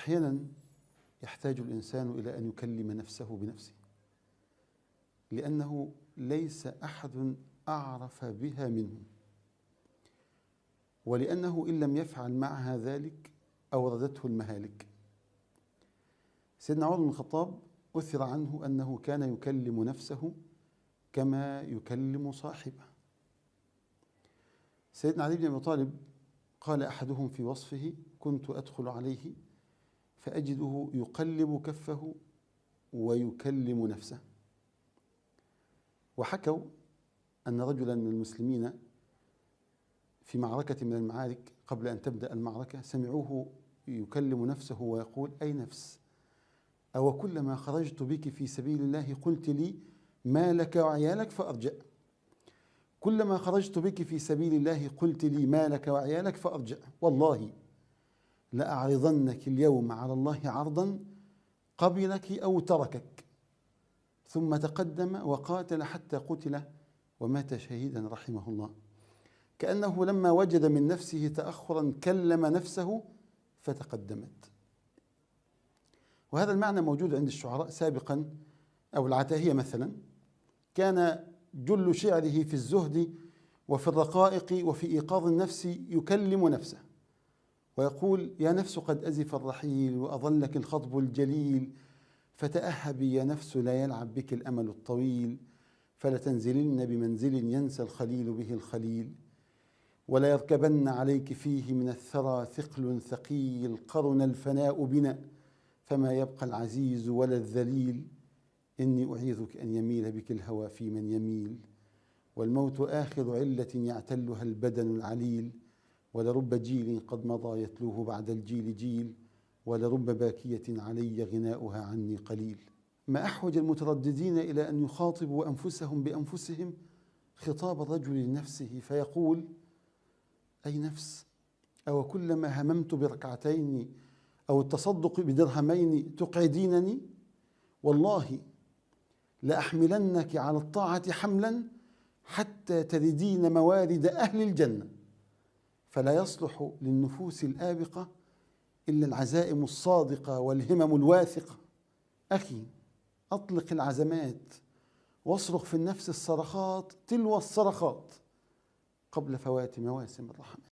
أحيانا يحتاج الإنسان إلى أن يكلم نفسه بنفسه، لأنه ليس أحد أعرف بها منه، ولأنه إن لم يفعل معها ذلك أوردته المهالك. سيدنا عمر بن الخطاب أثر عنه أنه كان يكلم نفسه كما يكلم صاحبه. سيدنا علي بن أبي طالب قال أحدهم في وصفه: كنت أدخل عليه فأجده يقلب كفه ويكلم نفسه. وحكوا أن رجلا من المسلمين في معركة من المعارك قبل أن تبدأ المعركة سمعوه يكلم نفسه ويقول: أي نفس، أو كلما خرجت بك في سبيل الله قلت لي ما لك وعيالك فأرجع، كلما خرجت بك في سبيل الله قلت لي ما لك وعيالك فأرجع، والله لأعرضنك اليوم على الله عرضا قبلك أو تركك. ثم تقدم وقاتل حتى قتل ومات شهيدا رحمه الله. كأنه لما وجد من نفسه تأخرا كلم نفسه فتقدمت. وهذا المعنى موجود عند الشعراء سابقا. أو العتاهية مثلا كان جل شعره في الزهد وفي الرقائق وفي إيقاظ النفس يكلم نفسه ويقول: يا نفس قد أزف الرحيل وأظلك الخطب الجليل، فتأهبي يا نفس لا يلعب بك الأمل الطويل، فلتنزلن بمنزل ينسى الخليل به الخليل، ولا يركبن عليك فيه من الثرى ثقل ثقيل، قرن الفناء بنا فما يبقى العزيز ولا الذليل، إني أعيذك أن يميل بك الهوى في من يميل، والموت آخر علة يعتلها البدن العليل، ولرب جيل قد مضى يتلوه بعد الجيل جيل، ولرب باكية علي غناؤها عني قليل. ما أحوج المترددين إلى أن يخاطبوا أنفسهم بأنفسهم خطاب الرجل لنفسه فيقول: أي نفس، أو كلما هممت بركعتين أو التصدق بدرهمين تقعدينني، والله لأحملنك على الطاعة حملا حتى تردين موارد أهل الجنة، فلا يصلح للنفوس الآبقة إلا العزائم الصادقة والهمم الواثقة. أخي، أطلق العزمات واصرخ في النفس الصرخات تلو الصرخات قبل فوات مواسم الرحمات.